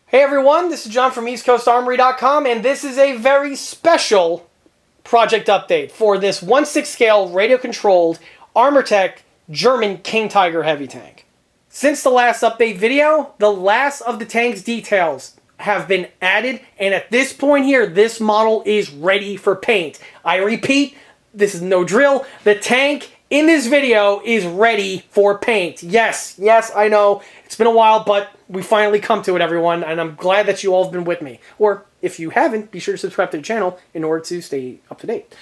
Hey everyone, this is John from EastCoastArmory.com, and this is a very special project update for this 1/6 scale radio-controlled Armortek German King Tiger heavy tank. Since the last update video, the last of the tank's details have been added, and at this point here, this model is ready for paint. I repeat, this is no drill. The tank in this video is ready for paint. Yes, I know, it's been a while, but we finally come to it, everyone, and I'm glad that you all have been with me. Or, if you haven't, be sure to subscribe to the channel in order to stay up to date.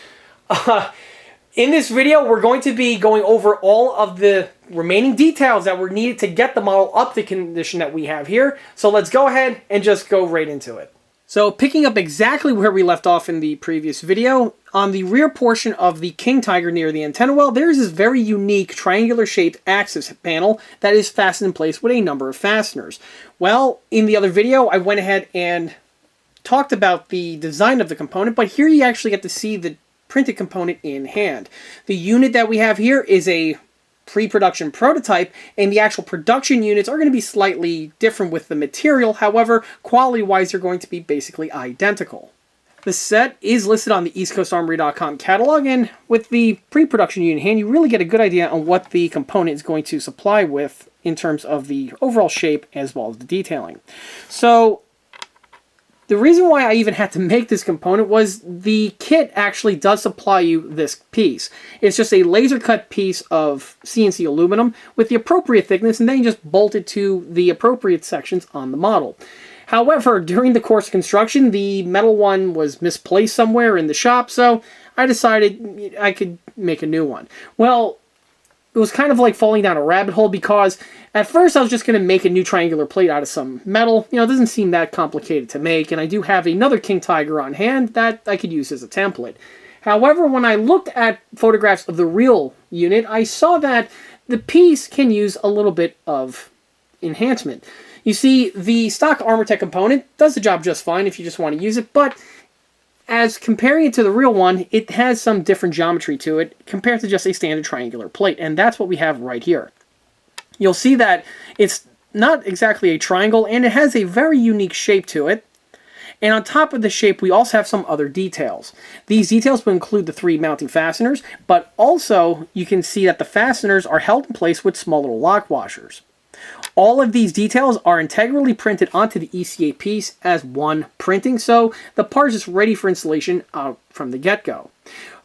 In this video, we're going to be going over all of the remaining details that were needed to get the model up to the condition that we have here. So let's go ahead and just go right into it. So picking up exactly where we left off in the previous video, on the rear portion of the King Tiger near the antenna well, there's this very unique triangular shaped axis panel that is fastened in place with a number of fasteners. Well, in the other video, I went ahead and talked about the design of the component, but here you actually get to see the printed component in hand. The unit that we have here is a pre-production prototype, and the actual production units are going to be slightly different with the material. However, quality-wise, they're going to be basically identical. The set is listed on the EastCoastArmory.com catalog, and with the pre-production unit in hand, you really get a good idea on what the component is going to supply with in terms of the overall shape as well as the detailing. So, the reason why I even had to make this component was the kit actually does supply you this piece. It's just a laser cut piece of CNC aluminum with the appropriate thickness, and then you just bolt it to the appropriate sections on the model. However, during the course of construction, the metal one was misplaced somewhere in the shop, so I decided I could make a new one. Well, it was kind of like falling down a rabbit hole, because at first I was just going to make a new triangular plate out of some metal. You know, it doesn't seem that complicated to make, and I do have another King Tiger on hand that I could use as a template. However, when I looked at photographs of the real unit, I saw that the piece can use a little bit of enhancement. You see, the stock Armortek component does the job just fine if you just want to use it, but as comparing it to the real one, it has some different geometry to it compared to just a standard triangular plate, and that's what we have right here. You'll see that it's not exactly a triangle, and it has a very unique shape to it. And on top of the shape, we also have some other details. These details will include the 3 mounting fasteners, but also you can see that the fasteners are held in place with small little lock washers. All of these details are integrally printed onto the ECA piece as one printing, so the part is just ready for installation from the get-go.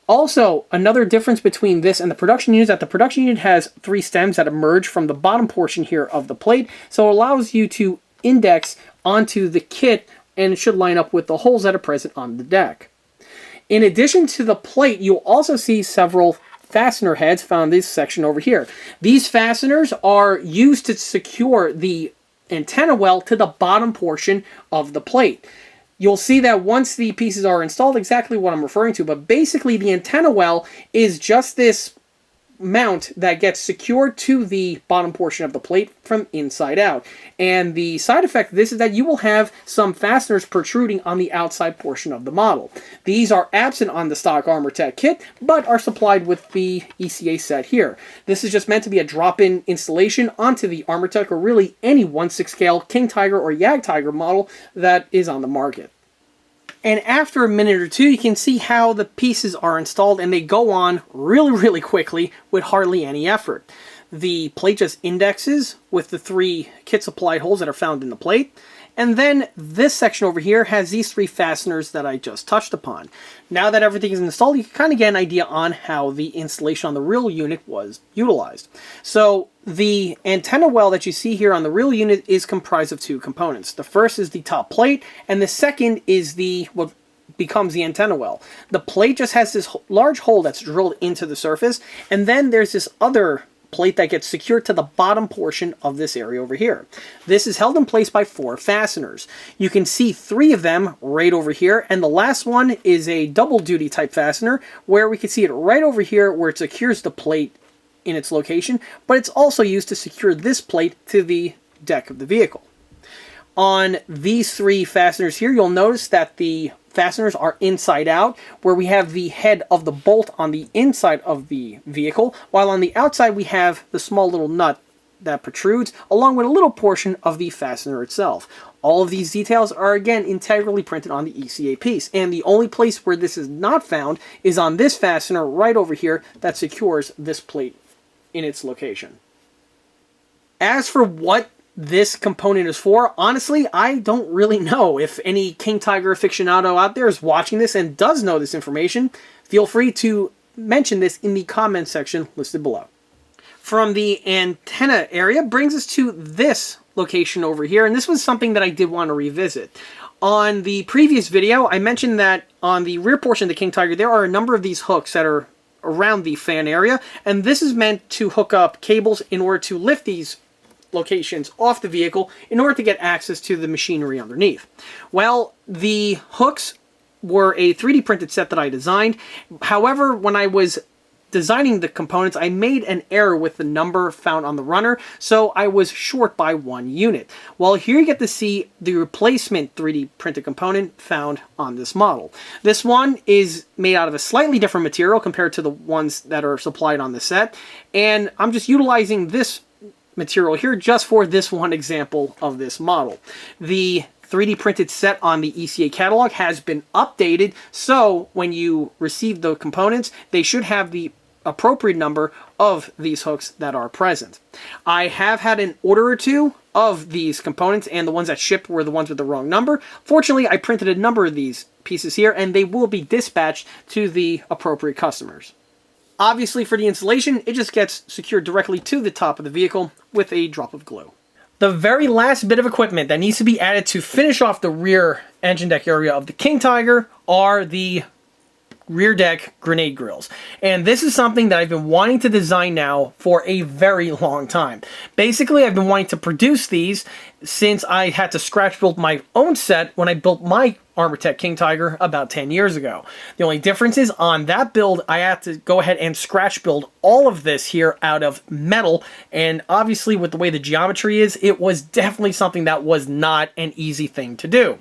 Also, another difference between this and the production unit is that the production unit has 3 stems that emerge from the bottom portion here of the plate, so it allows you to index onto the kit, and it should line up with the holes that are present on the deck. In addition to the plate, you'll also see several fastener heads found in this section over here. These fasteners are used to secure the antenna well to the bottom portion of the plate. You'll see that once the pieces are installed, exactly what I'm referring to, but basically the antenna well is just this mount that gets secured to the bottom portion of the plate from inside out. And the side effect of this is that you will have some fasteners protruding on the outside portion of the model. These are absent on the stock Armortek kit, but are supplied with the ECA set here. This is just meant to be a drop-in installation onto the Armortek, or really any 1/6 scale King Tiger or Yag Tiger model that is on the market. And after a minute or two, you can see how the pieces are installed, and they go on really quickly with hardly any effort. The plate just indexes with the 3 kit supplied holes that are found in the plate. And then this section over here has these 3 fasteners that I just touched upon. Now that everything is installed, you can kind of get an idea on how the installation on the real unit was utilized. So the antenna well that you see here on the real unit is comprised of 2 components. The first is the top plate, and the second is what becomes the antenna well. The plate just has this large hole that's drilled into the surface, and then there's this other plate that gets secured to the bottom portion of this area over here. This is held in place by 4 fasteners. You can see 3 of them right over here, and the last one is a double duty type fastener, where we can see it right over here where it secures the plate in its location, but it's also used to secure this plate to the deck of the vehicle. On these 3 fasteners here, you'll notice that the fasteners are inside out, where we have the head of the bolt on the inside of the vehicle, while on the outside we have the small little nut that protrudes, along with a little portion of the fastener itself. All of these details are again integrally printed on the ECA piece, and the only place where this is not found is on this fastener right over here that secures this plate in its location. As for what this component is for, honestly, I don't really know. If any King Tiger aficionado out there is watching this and does know this information, feel free to mention this in the comments section listed below. From the antenna area brings us to this location over here, and this was something that I did want to revisit. On the previous video, I mentioned that on the rear portion of the King Tiger, there are a number of these hooks that are around the fan area, and this is meant to hook up cables in order to lift these locations off the vehicle in order to get access to the machinery underneath. Well, the hooks were a 3D printed set that I designed. However, when I was designing the components, I made an error with the number found on the runner, so I was short by 1 unit. Well, here you get to see the replacement 3D printed component found on this model. This one is made out of a slightly different material compared to the ones that are supplied on the set, and I'm just utilizing this material here just for this one example of this model. The 3D printed set on the ECA catalog has been updated, so when you receive the components, they should have the appropriate number of these hooks that are present. I have had an order or two of these components, and the ones that shipped were the ones with the wrong number. Fortunately, I printed a number of these pieces here, and they will be dispatched to the appropriate customers. Obviously, for the installation, it just gets secured directly to the top of the vehicle with a drop of glue. The very last bit of equipment that needs to be added to finish off the rear engine deck area of the King Tiger are the rear deck grenade grills. And this is something that I've been wanting to design now for a very long time. Basically, I've been wanting to produce these since I had to scratch build my own set when I built my Armortek King Tiger about 10 years ago. The only difference is on that build, I had to go ahead and scratch build all of this here out of metal, and obviously with the way the geometry is, it was definitely something that was not an easy thing to do.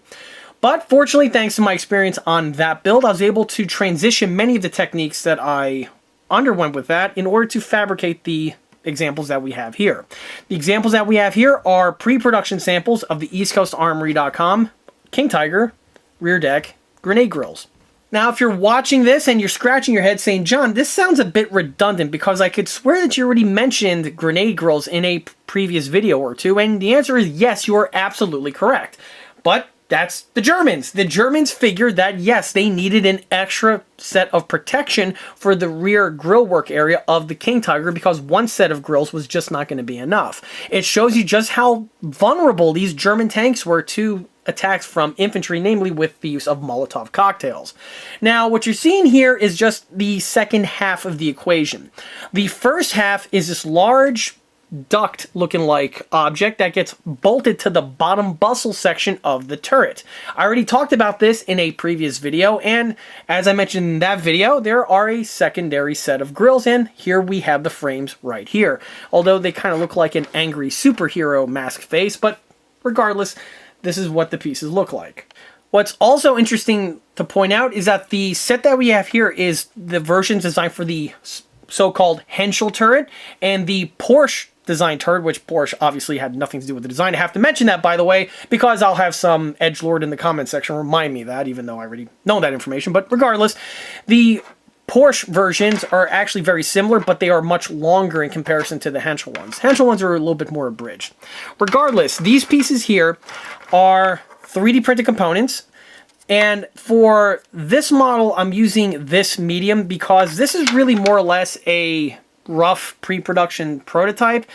But fortunately, thanks to my experience on that build, I was able to transition many of the techniques that I underwent with that in order to fabricate the examples that we have here. The examples that we have here are pre-production samples of the EastCoastArmory.com King Tiger rear deck grenade grills. Now, if you're watching this and you're scratching your head saying, John, this sounds a bit redundant because I could swear that you already mentioned grenade grills in a previous video or two, and the answer is yes, you are absolutely correct. But that's the Germans. The Germans figured that, yes, they needed an extra set of protection for the rear grill work area of the King Tiger because one set of grills was just not going to be enough. It shows you just how vulnerable these German tanks were to attacks from infantry, namely with the use of Molotov cocktails. Now, what you're seeing here is just the second half of the equation. The first half is this large duct looking like object that gets bolted to the bottom bustle section of the turret. I already talked about this in a previous video, and as I mentioned in that video, there are a secondary set of grills, and here we have the frames right here. Although they kind of look like an angry superhero mask face, but regardless, this is what the pieces look like. What's also interesting to point out is that the set that we have here is the versions designed for the so-called Henschel turret and the Porsche design turret, which Porsche obviously had nothing to do with the design. I have to mention that, by the way, because I'll have some edgelord in the comment section remind me that, even though I already know that information. But regardless, the Porsche versions are actually very similar, but they are much longer in comparison to the Henschel ones. Henschel ones are a little bit more abridged. Regardless, these pieces here are 3D printed components. And for this model, I'm using this medium because this is really more or less a rough pre-production prototype,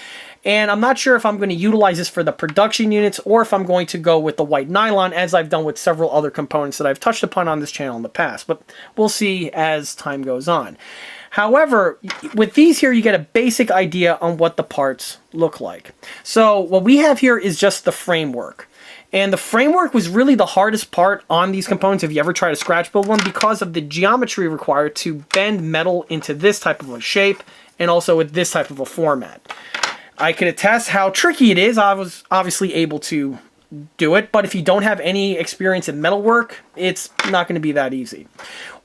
and I'm not sure if I'm going to utilize this for the production units or if I'm going to go with the white nylon as I've done with several other components that I've touched upon on this channel in the past, but we'll see as time goes on. However, with these here, you get a basic idea on what the parts look like. So what we have here is just the framework. And the framework was really the hardest part on these components if you ever try to scratch build one because of the geometry required to bend metal into this type of a shape and also with this type of a format. I can attest how tricky it is. I was obviously able to do it, but if you don't have any experience in metalwork, it's not going to be that easy.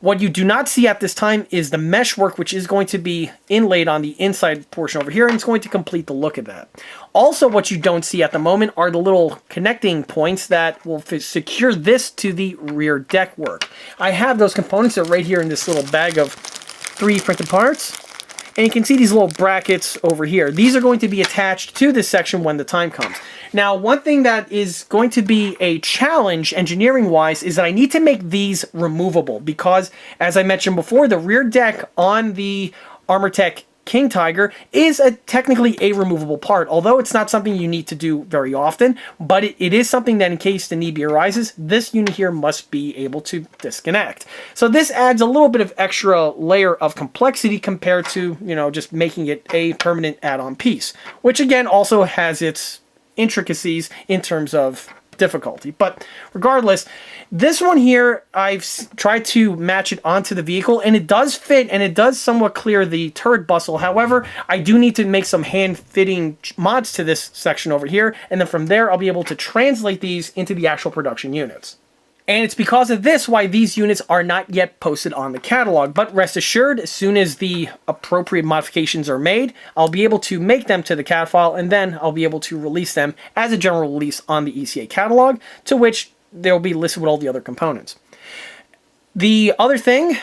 What you do not see at this time is the mesh work, which is going to be inlaid on the inside portion over here, and it's going to complete the look of that. Also, what you don't see at the moment are the little connecting points that will secure this to the rear deck work. I have those components that are right here in this little bag of 3 printed parts. And you can see these little brackets over here. These are going to be attached to this section when the time comes. Now, one thing that is going to be a challenge engineering-wise is that I need to make these removable because, as I mentioned before, the rear deck on the Armortek King Tiger is technically a removable part, although it's not something you need to do very often, but it is something that in case the need arises, this unit here must be able to disconnect. So this adds a little bit of extra layer of complexity compared to, you know, just making it a permanent add-on piece, which again also has its intricacies in terms of difficulty. But regardless, this one here, I've tried to match it onto the vehicle, and it does fit, and it does somewhat clear the turret bustle. However, I do need to make some hand-fitting mods to this section over here, and then from there, I'll be able to translate these into the actual production units. And it's because of this why these units are not yet posted on the catalog. But rest assured, as soon as the appropriate modifications are made, I'll be able to make them to the CAD file, and then I'll be able to release them as a general release on the ECA catalog, to which they'll be listed with all the other components. The other thing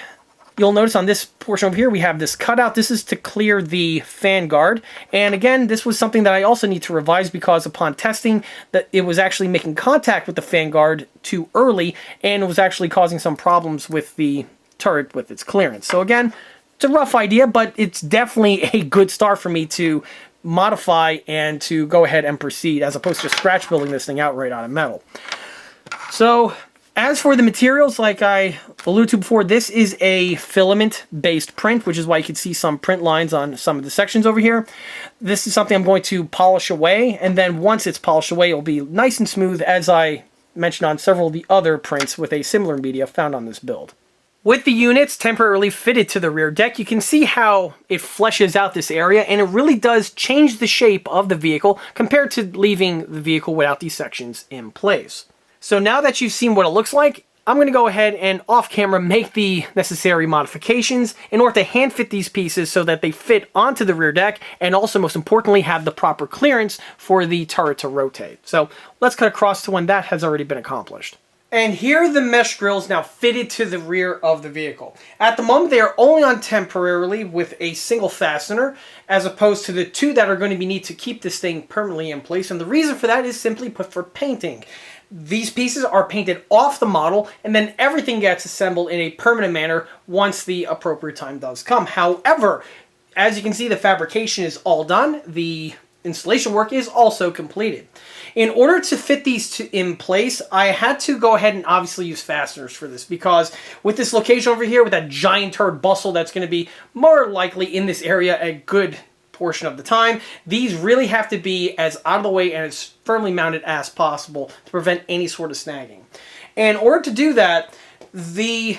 you'll notice on this portion over here, we have this cutout. This is to clear the fan guard. And again, this was something that I also need to revise because upon testing, that it was actually making contact with the fan guard too early, and it was actually causing some problems with the turret with its clearance. So again, it's a rough idea, but it's definitely a good start for me to modify and to go ahead and proceed, as opposed to scratch building this thing outright out of metal. So as for the materials, like I alluded to before, this is a filament-based print, which is why you can see some print lines on some of the sections over here. This is something I'm going to polish away, and then once it's polished away, it'll be nice and smooth, as I mentioned on several of the other prints with a similar media found on this build. With the units temporarily fitted to the rear deck, you can see how it fleshes out this area, and it really does change the shape of the vehicle compared to leaving the vehicle without these sections in place. So now that you've seen what it looks like, I'm going to go ahead and off camera make the necessary modifications in order to hand fit these pieces so that they fit onto the rear deck, and also most importantly have the proper clearance for the turret to rotate. So let's cut across to when that has already been accomplished. And here are the mesh grills now fitted to the rear of the vehicle. At the moment, they are only on temporarily with a single fastener, as opposed to the 2 that are going to be needed to keep this thing permanently in place. And the reason for that is simply put for painting. These pieces are painted off the model, and then everything gets assembled in a permanent manner once the appropriate time does come. However, as you can see, the fabrication is all done. The installation work is also completed. In order to fit these in place, I had to go ahead and obviously use fasteners for this, because with this location over here, with that giant turret bustle that's going to be more likely in this area a good portion of the time, these really have to be as out of the way and as firmly mounted as possible to prevent any sort of snagging. And in order to do that, the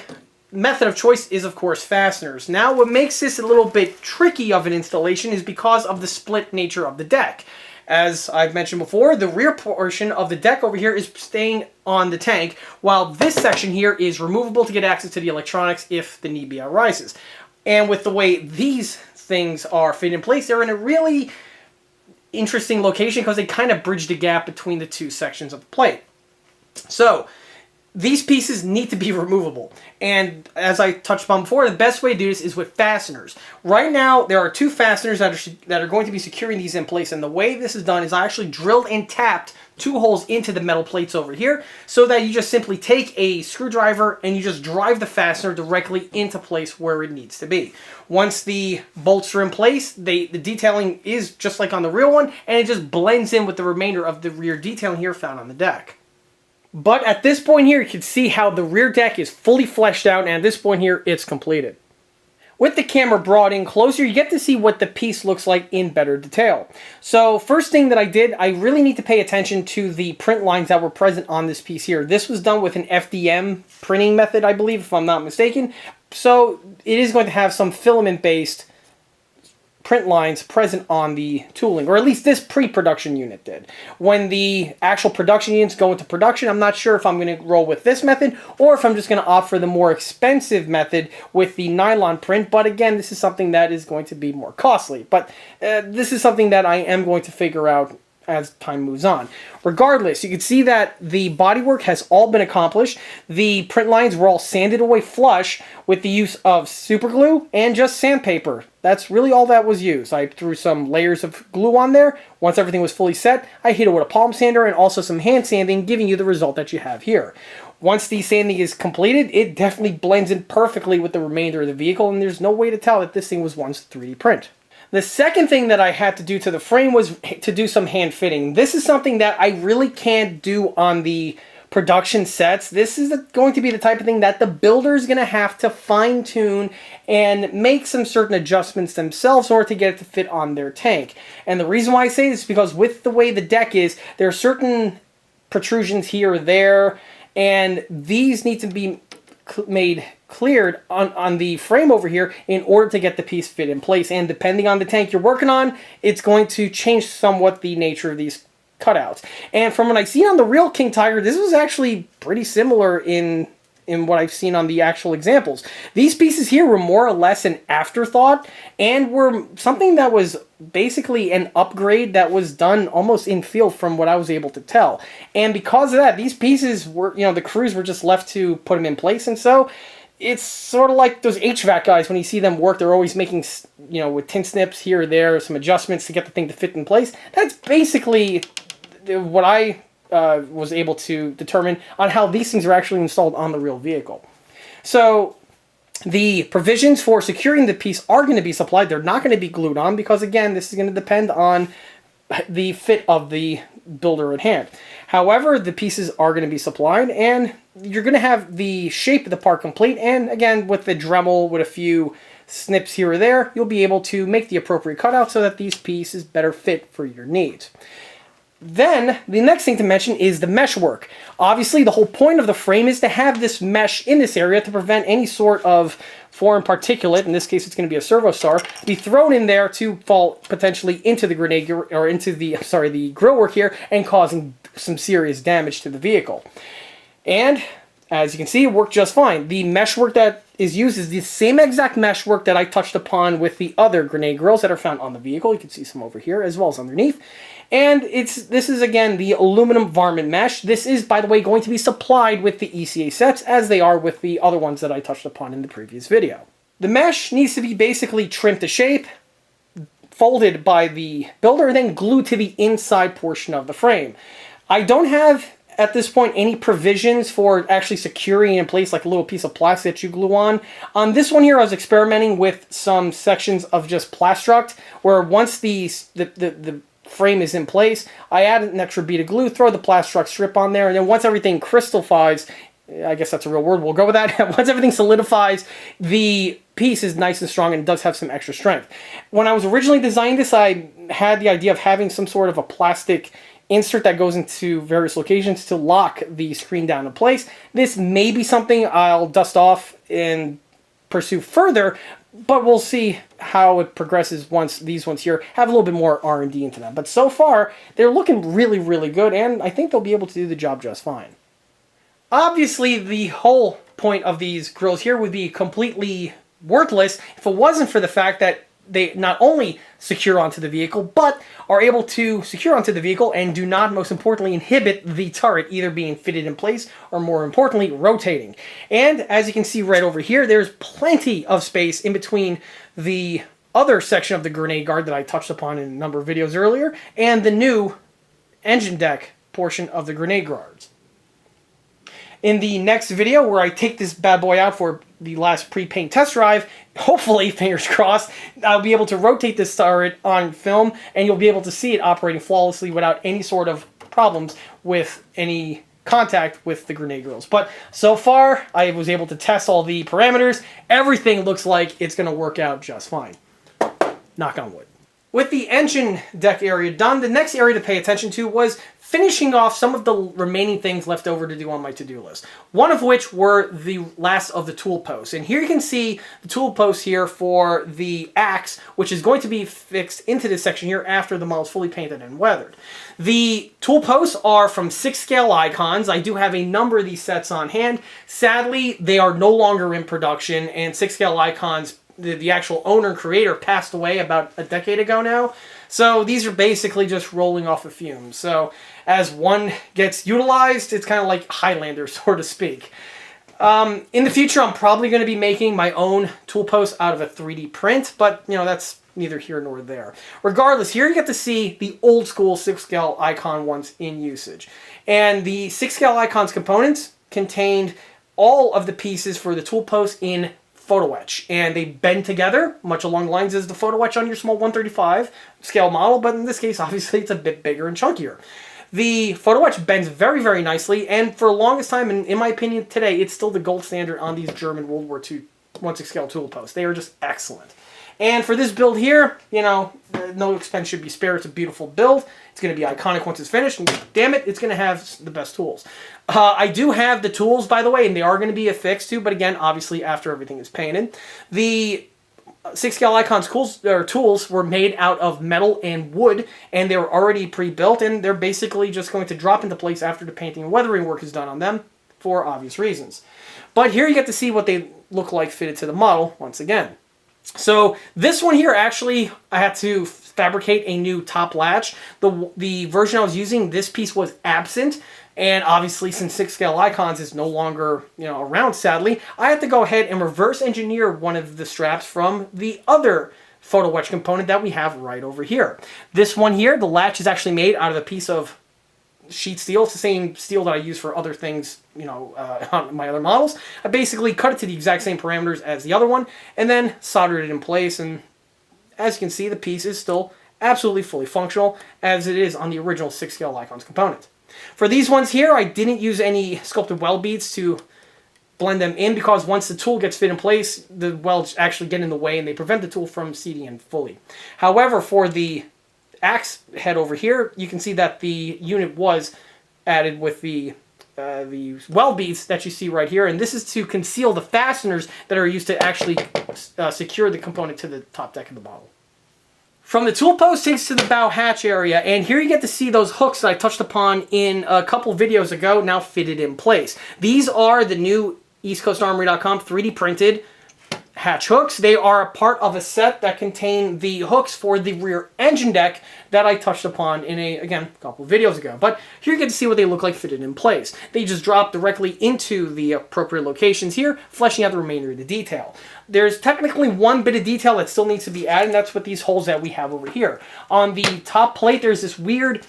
method of choice is, of course, fasteners. Now, what makes this a little bit tricky of an installation is because of the split nature of the deck. As I've mentioned before, the rear portion of the deck over here is staying on the tank, while this section here is removable to get access to the electronics if the need be arises. And with the way these things are fitted in place, they're in a really interesting location because they kind of bridge the gap between the 2 sections of the plate. So these pieces need to be removable, and as I touched upon before, the best way to do this is with fasteners. Right now, there are 2 fasteners that are going to be securing these in place, and the way this is done is I actually drilled and tapped 2 holes into the metal plates over here, so that you just simply take a screwdriver and you just drive the fastener directly into place where it needs to be. Once the bolts are in place, the detailing is just like on the real one, and it just blends in with the remainder of the rear detailing here found on the deck. But at this point here, you can see how the rear deck is fully fleshed out, and at this point here, it's completed. With the camera brought in closer, you get to see what the piece looks like in better detail. So first thing that I did, I really need to pay attention to the print lines that were present on this piece here. This was done with an FDM printing method, I believe, if I'm not mistaken. So it is going to have some filament-based print lines present on the tooling, or at least this pre-production unit did. When the actual production units go into production, I'm not sure if I'm going to roll with this method or if I'm just going to opt for the more expensive method with the nylon print. But again, this is something that is going to be more costly. But this is something that I am going to figure out as time moves on. Regardless, you can see that the bodywork has all been accomplished. The print lines were all sanded away flush with the use of super glue and just sandpaper. That's really all that was used. I threw some layers of glue on there. Once everything was fully set, I hit it with a palm sander and also some hand sanding, giving you the result that you have here. Once the sanding is completed, it definitely blends in perfectly with the remainder of the vehicle, and there's no way to tell that this thing was once 3D print. The second thing that I had to do to the frame was to do some hand fitting. This is something that I really can't do on the production sets. This is going to be the type of thing that the builder is going to have to fine tune and make some certain adjustments themselves in order to get it to fit on their tank. And the reason why I say this is because with the way the deck is, there are certain protrusions here or there, and these need to be made cleared on the frame over here in order to get the piece fit in place. And depending on the tank you're working on, it's going to change somewhat the nature of these cutouts. And from what I've seen on the real King Tiger, this was actually pretty similar in what I've seen on the actual examples. These pieces here were more or less an afterthought and were something that was basically an upgrade that was done almost in field from what I was able to tell. And because of that, these pieces were, the crews were just left to put them in place. And so it's sort of like those HVAC guys, when you see them work, they're always making, with tin snips here or there, some adjustments to get the thing to fit in place. That's basically what I was able to determine on how these things are actually installed on the real vehicle. So the provisions for securing the piece are going to be supplied. They're not going to be glued on because, again, this is going to depend on the fit of the builder at hand. However, the pieces are going to be supplied, and you're going to have the shape of the part complete. And again, with the Dremel, with a few snips here or there, you'll be able to make the appropriate cutout so that these pieces better fit for your needs. Then, the next thing to mention is the mesh work. Obviously, the whole point of the frame is to have this mesh in this area to prevent any sort of foreign particulate, in this case it's going to be a servo star, be thrown in there to fall potentially into the grenade, or into the grill work here, and causing some serious damage to the vehicle. And, as you can see, it worked just fine. The mesh work that is used is the same exact mesh work that I touched upon with the other grenade grills that are found on the vehicle. You can see some over here as well as underneath. And this is, again, the aluminum varmint mesh. This is, by the way, going to be supplied with the ECA sets, as they are with the other ones that I touched upon in the previous video. The mesh needs to be basically trimmed to shape, folded by the builder, and then glued to the inside portion of the frame. I don't have, at this point, any provisions for actually securing in place like a little piece of plastic that you glue on. On this one here, I was experimenting with some sections of just Plastruct, where once the frame is in place, I add an extra bead of glue, throw the Plastruct strip on there, and then once everything crystallifies, I guess that's a real word, we'll go with that. Once everything solidifies, the piece is nice and strong and does have some extra strength. When I was originally designing this, I had the idea of having some sort of a plastic insert that goes into various locations to lock the screen down in place. This may be something I'll dust off and pursue further, but we'll see how it progresses once these ones here have a little bit more R&D into them. But so far, they're looking really, really good, and I think they'll be able to do the job just fine. Obviously, the whole point of these grills here would be completely worthless if it wasn't for the fact that they not only secure onto the vehicle, but are able to secure onto the vehicle and do not, most importantly, inhibit the turret either being fitted in place or, more importantly, rotating. And as you can see right over here, there's plenty of space in between the other section of the grenade guard that I touched upon in a number of videos earlier and the new engine deck portion of the grenade guards. In the next video, where I take this bad boy out for the last pre-paint test drive, hopefully, fingers crossed, I'll be able to rotate this turret on film, and you'll be able to see it operating flawlessly without any sort of problems with any contact with the grenade grills. But so far, I was able to test all the parameters. Everything looks like it's going to work out just fine. Knock on wood. With the engine deck area done, the next area to pay attention to was finishing off some of the remaining things left over to do on my to-do list. One of which were the last of the tool posts. And here you can see the tool post here for the axe, which is going to be fixed into this section here after the model is fully painted and weathered. The tool posts are from 6 scale icons. I do have a number of these sets on hand. Sadly, they are no longer in production, and 6 scale icons, the actual owner and creator, passed away about a decade ago now. So these are basically just rolling off the fumes. So as one gets utilized, it's kind of like Highlander, so to speak. In the future, I'm probably going to be making my own tool posts out of a 3D print, but you know, that's neither here nor there. Regardless, here you get to see the old school 6 scale icon ones in usage. And the 6 scale icons components contained all of the pieces for the tool post in photo etch, and they bend together much along the lines as the photo etch on your small 135 scale model, but in this case obviously it's a bit bigger and chunkier. The photo etch bends very, very nicely, and for the longest time, and in my opinion today, it's still the gold standard on these German World War II 1/6 scale tool posts. They are just excellent. And for this build here, you know, no expense should be spared. It's a beautiful build. It's going to be iconic once it's finished, and damn it, it's going to have the best tools. I do have the tools, by the way, and they are going to be affixed to, but again, obviously after everything is painted. The 6 scale icons tools were made out of metal and wood, and they were already pre-built, and they're basically just going to drop into place after the painting and weathering work is done on them, for obvious reasons. But here you get to see what they look like fitted to the model once again. So this one here, actually, I had to fabricate a new top latch. The version I was using, this piece was absent, and obviously since 6 scale icons is no longer, you know, around, sadly, I had to go ahead and reverse engineer one of the straps from the other photo etch component that we have right over here. This one here, the latch is actually made out of a piece of sheet steel. It's the same steel that I use for other things, you know, on my other models. I basically cut it to the exact same parameters as the other one, and then soldered it in place, and as you can see, the piece is still absolutely fully functional, as it is on the original 6 scale icons component. For these ones here, I didn't use any sculpted weld beads to blend them in, because once the tool gets fit in place, the welds actually get in the way, and they prevent the tool from seating in fully. However, for the axe head over here, you can see that the unit was added with the weld beads that you see right here, and this is to conceal the fasteners that are used to actually secure the component to the top deck of the model. From the tool post takes to the bow hatch area, and here you get to see those hooks that I touched upon in a couple videos ago now fitted in place. These are the new EastCoastArmory.com 3D printed hatch hooks. They are a part of a set that contain the hooks for the rear engine deck that I touched upon in a couple of videos ago. But here you get to see what they look like fitted in place. They just drop directly into the appropriate locations here, fleshing out the remainder of the detail. There's technically one bit of detail that still needs to be added, and that's with these holes that we have over here. On the top plate, there's this weird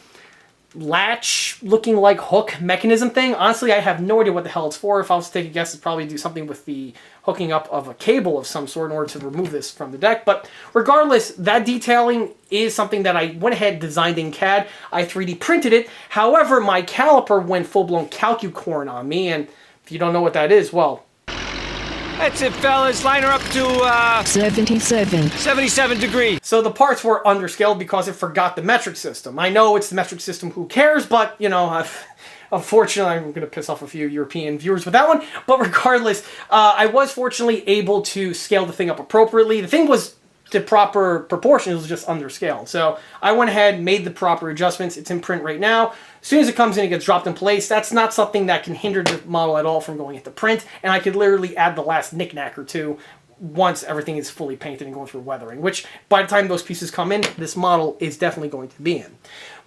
latch looking like hook mechanism thing. Honestly, I have no idea what the hell it's for. If I was to take a guess, it'd probably do something with the hooking up of a cable of some sort in order to remove this from the deck. But regardless, that detailing is something that I went ahead, designed in CAD. I 3D printed it. However, my caliper went full-blown calcucorn on me, and if you don't know what that is, well, that's it, fellas. Line her up to 77 degrees. So the parts were underscaled because it forgot the metric system. I know it's the metric system, who cares, but, you know, unfortunately, I'm going to piss off a few European viewers with that one. But regardless, I was fortunately able to scale the thing up appropriately. The thing was to proper proportion, it was just underscaled. So I went ahead, made the proper adjustments. It's in print right now. As soon as it comes in, it gets dropped in place. That's not something that can hinder the model at all from going into print, and I could literally add the last knick-knack or two once everything is fully painted and going through weathering, which by the time those pieces come in, this model is definitely going to be in.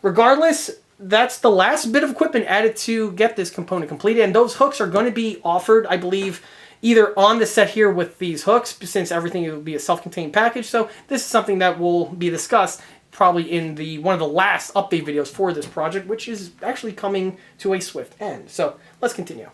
Regardless, that's the last bit of equipment added to get this component completed, and those hooks are going to be offered, I believe, either on the set here with these hooks, since everything will be a self-contained package. So this is something that will be discussed probably in one of the last update videos for this project, which is actually coming to a swift end. So let's continue.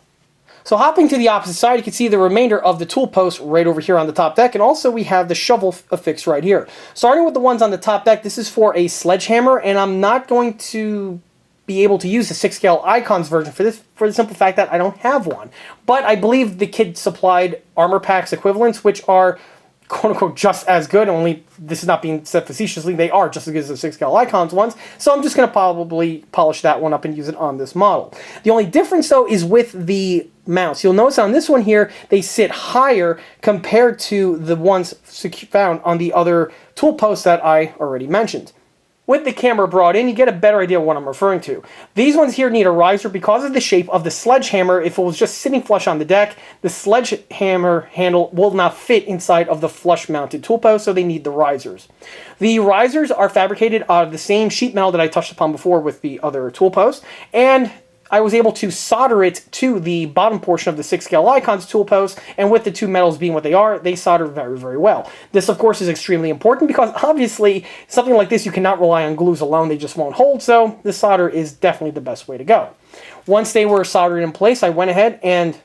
So hopping to the opposite side, you can see the remainder of the tool post right over here on the top deck, and also we have the shovel affixed right here. Starting with the ones on the top deck, this is for a sledgehammer, and I'm not going to be able to use the 6 scale icons version for this, for the simple fact that I don't have one. But I believe the kid supplied Armorpax equivalents, which are quote-unquote just as good, only this is not being said facetiously, they are just as good as the 6 scale icons ones, so I'm just going to probably polish that one up and use it on this model. The only difference, though, is with the mounts. You'll notice on this one here, they sit higher compared to the ones found on the other tool posts that I already mentioned. With the camera brought in, you get a better idea of what I'm referring to. These ones here need a riser because of the shape of the sledgehammer. If it was just sitting flush on the deck, the sledgehammer handle will not fit inside of the flush mounted tool post, so they need the risers. The risers are fabricated out of the same sheet metal that I touched upon before with the other tool post, and I was able to solder it to the bottom portion of the 6 scale icons tool post, and with the two metals being what they are, they solder very, very well. This, of course, is extremely important because obviously something like this you cannot rely on glues alone, they just won't hold, so the solder is definitely the best way to go. Once they were soldered in place, I went ahead and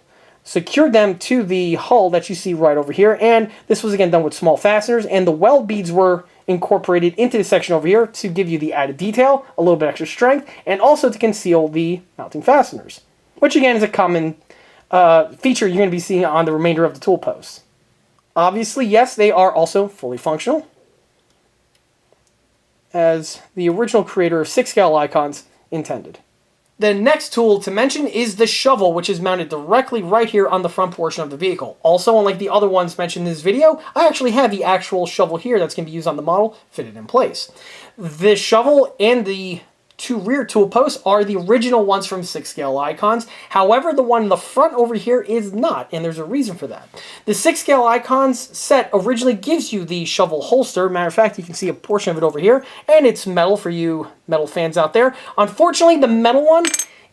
secured them to the hull that you see right over here, and this was again done with small fasteners, and the weld beads were incorporated into the section over here to give you the added detail, a little bit extra strength, and also to conceal the mounting fasteners, which again is a common feature you're going to be seeing on the remainder of the tool posts. Obviously, yes, they are also fully functional, as the original creator of 6 scale icons intended. The next tool to mention is the shovel, which is mounted directly right here on the front portion of the vehicle. Also, unlike the other ones mentioned in this video, I actually have the actual shovel here that's going to be used on the model fitted in place. The shovel and the two rear tool posts are the original ones from 6 scale icons. However, the one in the front over here is not, and there's a reason for that. The 6 scale icons set originally gives you the shovel holster. Matter of fact, you can see a portion of it over here, and it's metal for you metal fans out there. Unfortunately, the metal one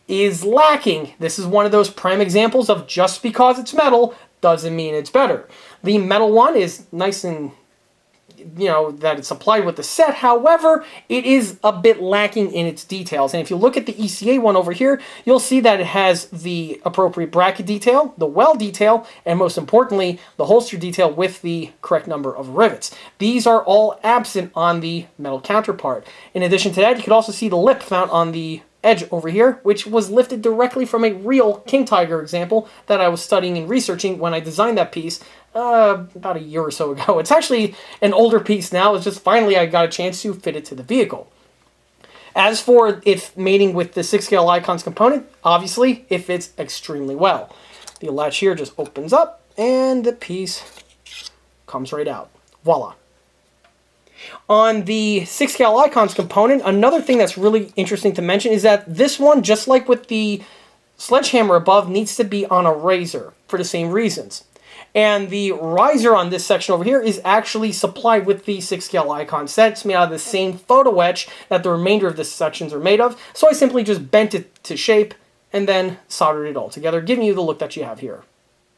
is lacking. This is one of those prime examples of just because it's metal doesn't mean it's better. The metal one is nice and, that it's applied with the set. However, it is a bit lacking in its details. And if you look at the ECA one over here, you'll see that it has the appropriate bracket detail, the weld detail, and most importantly, the holster detail with the correct number of rivets. These are all absent on the metal counterpart. In addition to that, you could also see the lip found on the edge over here, which was lifted directly from a real King Tiger example that I was studying and researching when I designed that piece about a year or so ago. It's actually an older piece now. It's just finally I got a chance to fit it to the vehicle. As for it mating with the 6 scale icons component, obviously it fits extremely well. The latch here just opens up and the piece comes right out. Voila. On the 6 scale icons component, another thing that's really interesting to mention is that this one, just like with the sledgehammer above, needs to be on a riser for the same reasons. And the riser on this section over here is actually supplied with the 6 scale icon set. It's made out of the same photo etch that the remainder of the sections are made of. So I simply just bent it to shape and then soldered it all together, giving you the look that you have here.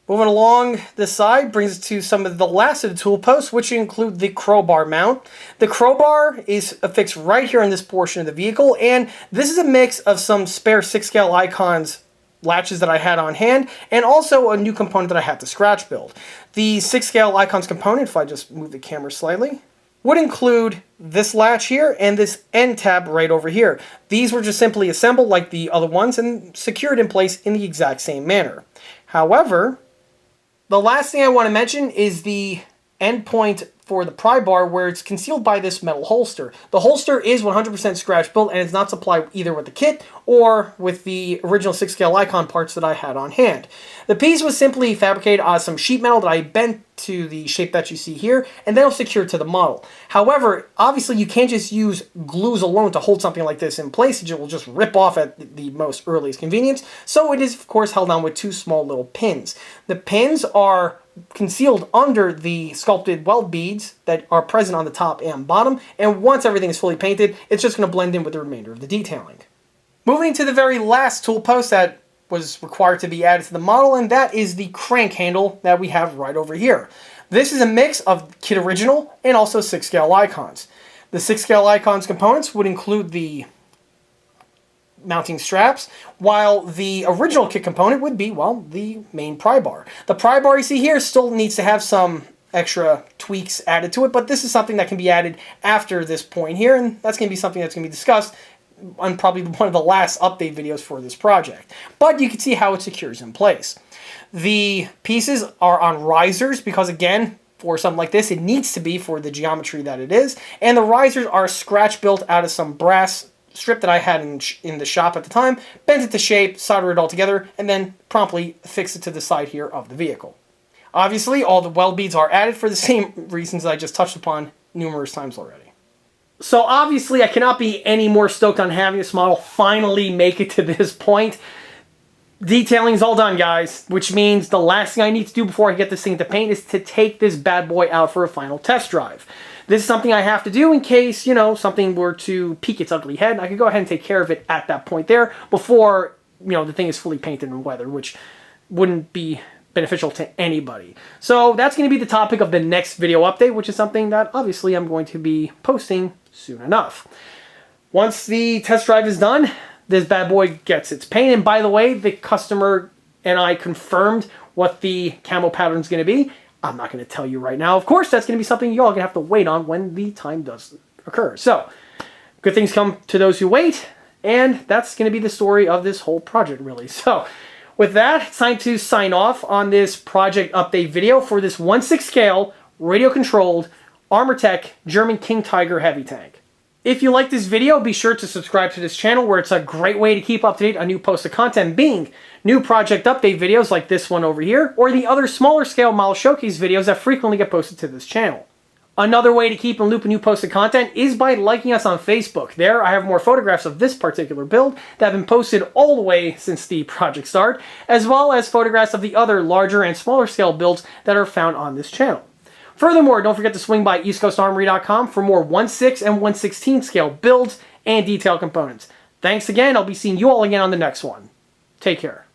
Moving along the side brings us to some of the last of the tool posts, which include the crowbar mount. The crowbar is affixed right here in this portion of the vehicle, and this is a mix of some spare 6 scale icons latches that I had on hand, and also a new component that I had to scratch build. The 6 scale icons component, if I just move the camera slightly, would include this latch here and this end tab right over here. These were just simply assembled like the other ones and secured in place in the exact same manner. However, the last thing I want to mention is the end point for the pry bar, where it's concealed by this metal holster. The holster is 100% scratch built, and it's not supplied either with the kit or with the original 6 scale icon parts that I had on hand. The piece was simply fabricated out of some sheet metal that I bent to the shape that you see here, and then secured to the model. However, obviously you can't just use glues alone to hold something like this in place. It will just rip off at the most earliest convenience. So it is, of course, held on with 2 small little pins. The pins are concealed under the sculpted weld beads that are present on the top and bottom, and once everything is fully painted, it's just going to blend in with the remainder of the detailing. Moving to the very last tool post that was required to be added to the model, and that is the crank handle that we have right over here. This is a mix of kit original and also 6 scale icons. The 6 scale icons components would include the mounting straps, while the original kit component would be, well, the main pry bar. The pry bar you see here still needs to have some extra tweaks added to it, but this is something that can be added after this point here, and that's going to be something that's going to be discussed on probably one of the last update videos for this project. But you can see how it secures in place. The pieces are on risers because, again, for something like this. It needs to be for the geometry that it is. And the risers are scratch built out of some brass strip that I had in the shop at the time, bent it to shape, soldered it all together, and then promptly fixed it to the side here of the vehicle. Obviously, all the weld beads are added for the same reasons I just touched upon numerous times already. So obviously, I cannot be any more stoked on having this model finally make it to this point. Detailing is all done, guys, which means the last thing I need to do before I get this thing to paint is to take this bad boy out for a final test drive. This is something I have to do in case, you know, something were to peek its ugly head. I could go ahead and take care of it at that point there before, you know, the thing is fully painted and weathered, which wouldn't be beneficial to anybody. So that's going to be the topic of the next video update, which is something that obviously I'm going to be posting soon enough. Once the test drive is done, this bad boy gets its paint. And by the way, the customer and I confirmed what the camo pattern is going to be. I'm not going to tell you right now. Of course, that's going to be something you all going to have to wait on when the time does occur. So, good things come to those who wait. And that's going to be the story of this whole project, really. So, with that, it's time to sign off on this project update video for this 1/6 scale, radio-controlled, Armortek German King Tiger heavy tank. If you like this video, be sure to subscribe to this channel where it's a great way to keep up to date on new posts of content, being new project update videos like this one over here, or the other smaller scale model showcase videos that frequently get posted to this channel. Another way to keep in loop of new posted content is by liking us on Facebook. There I have more photographs of this particular build that have been posted all the way since the project start, as well as photographs of the other larger and smaller scale builds that are found on this channel. Furthermore, don't forget to swing by eastcoastarmory.com for more 1/6 and 1/16 scale builds and detailed components. Thanks again. I'll be seeing you all again on the next one. Take care.